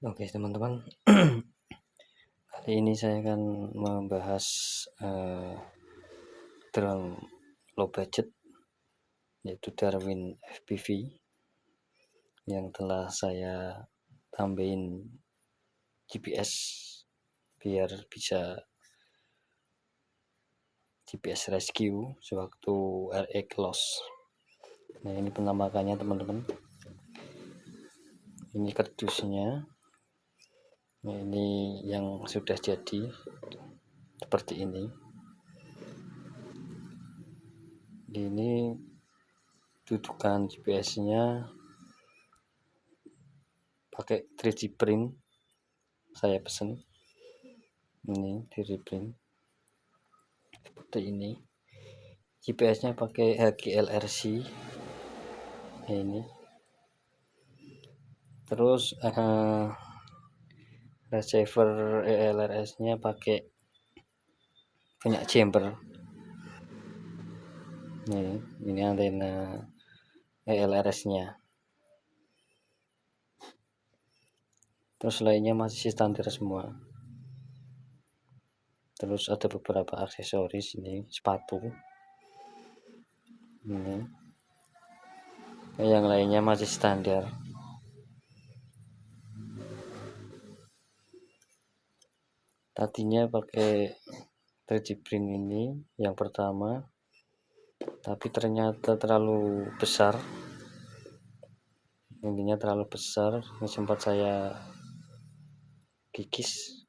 Oke teman-teman, kali ini saya akan membahas drone low budget, yaitu Darwin FPV yang telah saya tambahin GPS biar bisa GPS rescue sewaktu RX loss. Nah, ini penampakannya teman-teman. Ini kardusnya. Nah, ini yang sudah jadi seperti ini. Ini dudukan GPS-nya pakai 3D print, saya pesen ini 3D print seperti ini. GPS-nya pakai HGLRC ini. Terus receiver ELRS-nya pakai banyak chamber. Ini antena ELRS-nya. Terus lainnya masih standar semua. Terus ada beberapa aksesoris ini, sepatu. Ini. Yang lainnya masih standar. Tadinya pakai 3D print ini yang pertama, tapi ternyata terlalu besar. Intinya terlalu besar. Ini sempat saya kikis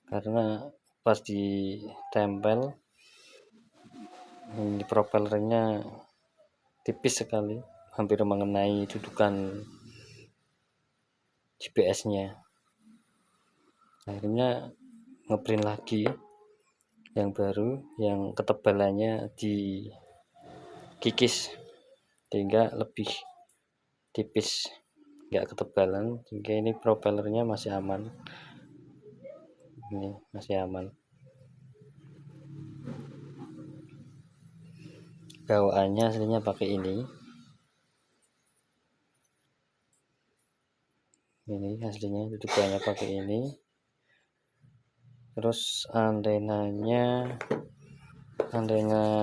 karena pas ditempel ini propellernya tipis sekali, hampir mengenai dudukan GPS-nya. Akhirnya ngeprint lagi yang baru, yang ketebalannya dikikis sehingga lebih tipis, nggak ketebalan, sehingga ini propellernya masih aman. Ini masih aman. Bawaannya aslinya pakai ini aslinya dudukannya pakai ini. Terus antena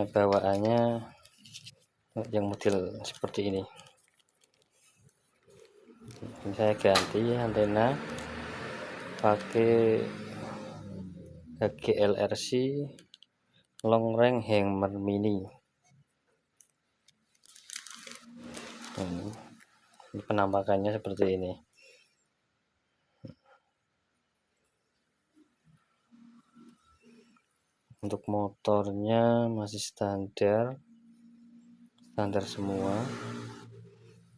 bawaannya yang model seperti ini. Ini saya ganti antena pakai HGLRC long range hammer mini. Ini penampakannya seperti ini. Untuk motornya masih standar semua.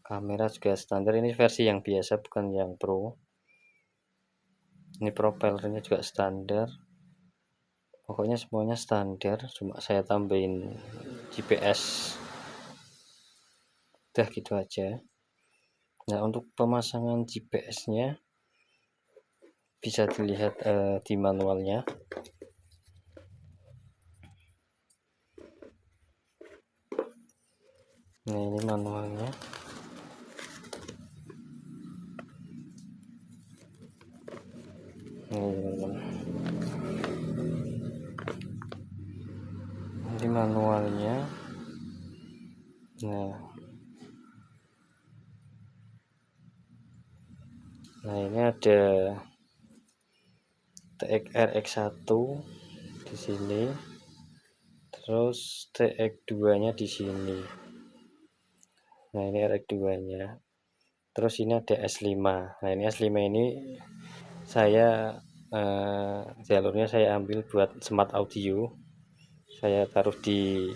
Kamera juga standar. Ini versi yang biasa, bukan yang pro. Ini propellernya juga standar. Pokoknya semuanya standar, cuma saya tambahin GPS. Udah gitu aja. Nah, untuk pemasangan GPS-nya bisa dilihat di manualnya. Nah, ini manualnya. Ini manualnya. Nah, ini ada TX-RX1 di sini. Terus TX2-nya di sini. Nah, ini RX2-nya. Terus ini ada S5. Nah, ini S5 ini saya jalurnya saya ambil buat smart audio. Saya taruh di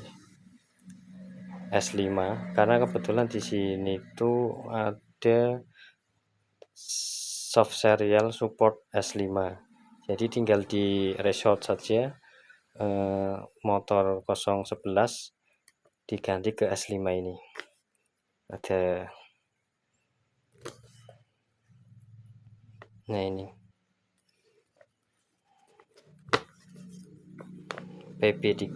S5 karena kebetulan di sini tuh ada soft serial support S5. Jadi tinggal di resort saja motor 011 diganti ke S5 ini. Ada. Nah, ini PP3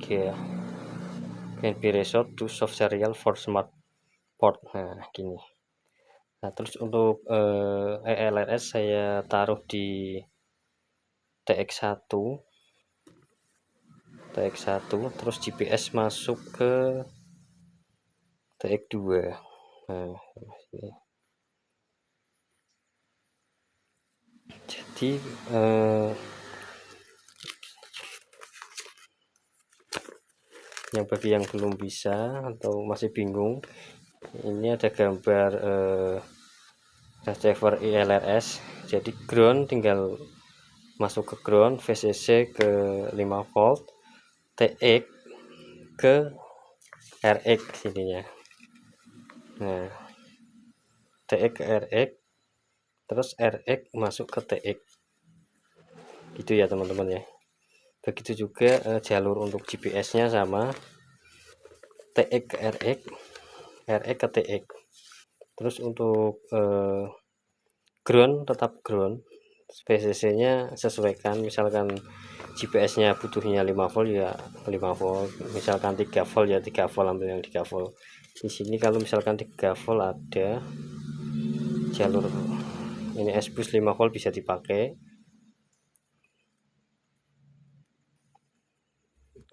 can be resort to soft serial for smart port. Nah, gini. Nah, terus untuk ELRS saya taruh di TX1, terus GPS masuk ke TX2. Nah, jadi bagi yang belum bisa atau masih bingung, ini ada gambar receiver ELRS. Jadi ground tinggal masuk ke ground, VCC ke 5 volt, TX ke RX ininya. Nah, TX ke RX, terus RX masuk ke TX, gitu ya teman-teman ya. Begitu juga jalur untuk GPS-nya sama, TX ke RX, RX ke TX. Terus untuk ground tetap ground, VCC-nya sesuaikan, misalkan GPS-nya butuhnya 5 volt ya 5 volt, misalkan 3 volt ya 3 volt, ambil yang 3 volt. Di sini kalau misalkan 3 volt ada jalur ini S-bus 5 volt bisa dipakai,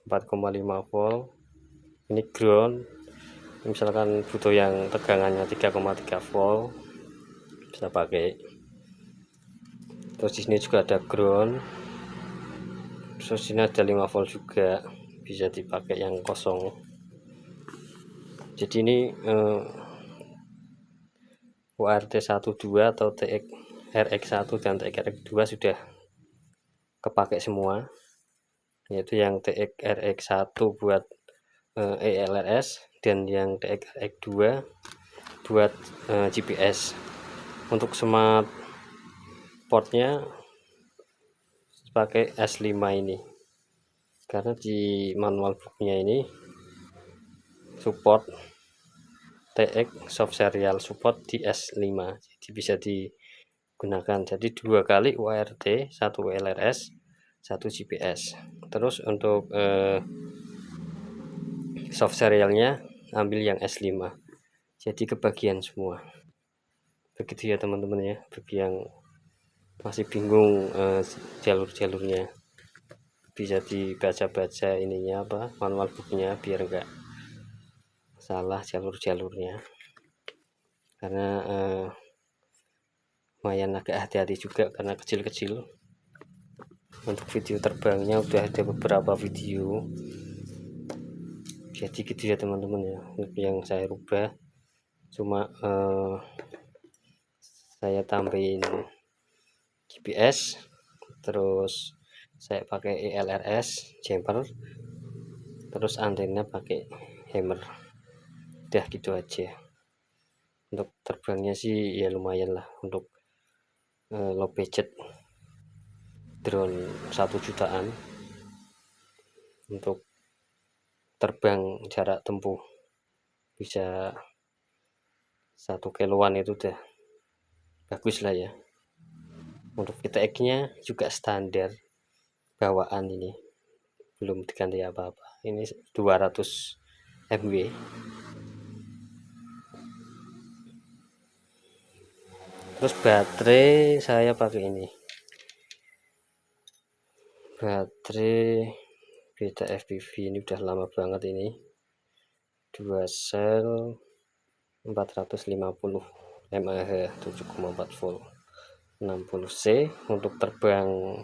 4,5 volt. Ini ground, misalkan butuh yang tegangannya 3,3 volt bisa pakai. Terus di sini juga ada ground, terus sini ada 5 volt juga bisa dipakai yang kosong. Jadi ini UART 12 atau TX RX1 dan TX RX2 sudah kepakai semua, yaitu yang TX RX1 buat ELRS dan yang TX RX2 buat GPS. Untuk smart portnya pakai S5 ini, karena di manual booknya ini support TX soft serial support di S5, jadi bisa digunakan. Jadi 2 kali UART, 1 LRS, 1 GPS. Terus untuk soft serialnya ambil yang S5, jadi kebagian semua. Begitu ya teman-teman ya, bagi yang masih bingung jalur-jalurnya, bisa dibaca-baca ininya apa, manual booknya, biar enggak salah jalur-jalurnya. Karena lumayan agak hati-hati juga karena kecil-kecil. Untuk video terbangnya udah ada beberapa video, jadi gitu ya teman-teman ya. Yang saya rubah cuma saya tambahin GPS, terus saya pakai ELRS jumper, terus antena pakai hammer, udah gitu aja. Untuk terbangnya sih ya lumayan lah, untuk low budget drone 1 jutaan untuk terbang jarak tempuh bisa 1 kiloan itu udah bagus lah ya. Untuk VTX nya juga standar bawaan, ini belum diganti apa-apa, ini 200 MW. Terus baterai saya pakai ini, baterai beta FPV, ini udah lama banget ini, 2 sel 450 mAh 7,4 volt 60C. Untuk terbang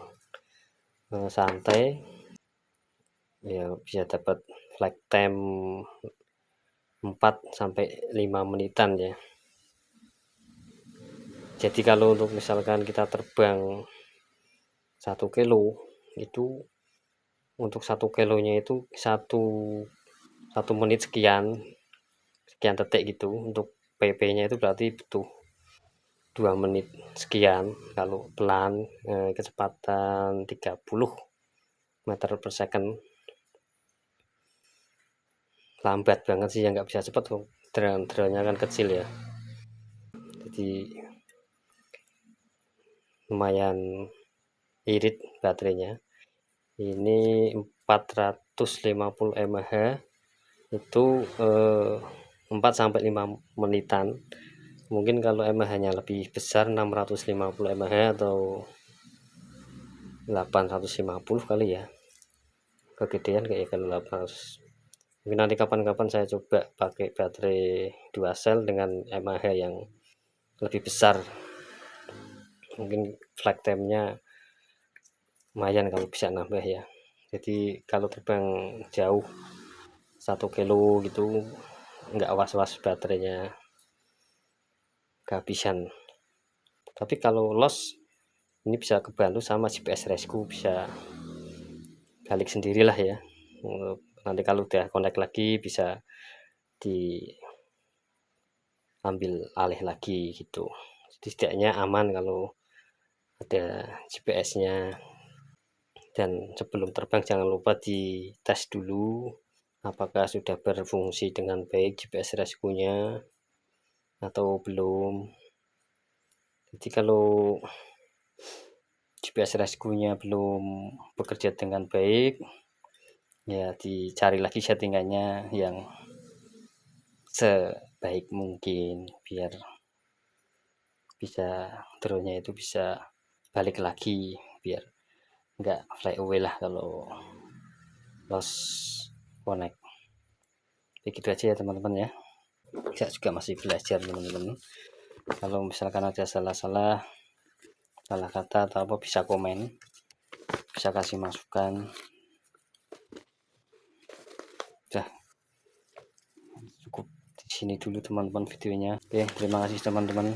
santai ya bisa dapat flight time 4-5 menitan ya. Jadi kalau untuk misalkan kita terbang 1 kilo itu, untuk 1 kilonya itu 1 menit sekian detik gitu. Untuk PP nya itu berarti butuh 2 menit sekian. Kalau pelan kecepatan 30 meter per second, lambat banget sih ya, nggak bisa cepat. Drone-nya kan kecil ya, jadi lumayan irit baterainya. Ini 450 mAh itu 4-5 menitan Mungkin kalau mAh-nya lebih besar 650 mAh atau 850 kali ya, kegedean kayak kalau 800. Mungkin nanti kapan-kapan saya coba pakai baterai 2 sel dengan mAh yang lebih besar, mungkin flight time-nya lumayan kalau bisa nambah ya. Jadi kalau terbang jauh 1 kilo gitu nggak was-was baterainya kehabisan. Tapi kalau loss ini bisa kebantu sama GPS rescue, bisa balik sendirilah ya. Nanti kalau udah connect lagi bisa diambil alih lagi gitu. Jadi setidaknya aman kalau ada GPS-nya. Dan sebelum terbang jangan lupa dites dulu apakah sudah berfungsi dengan baik GPS rescue-nya atau belum. Jadi kalau GPS rescue-nya belum bekerja dengan baik, ya dicari lagi settingannya yang sebaik mungkin biar bisa drone-nya itu bisa balik lagi, biar nggak fly away lah kalau lost connect. Begitu aja ya teman-teman ya. Saya juga masih belajar teman-teman. Kalau misalkan ada salah kata atau apa bisa komen, bisa kasih masukan. Udah cukup di sini dulu teman-teman videonya. Oke, terima kasih teman-teman.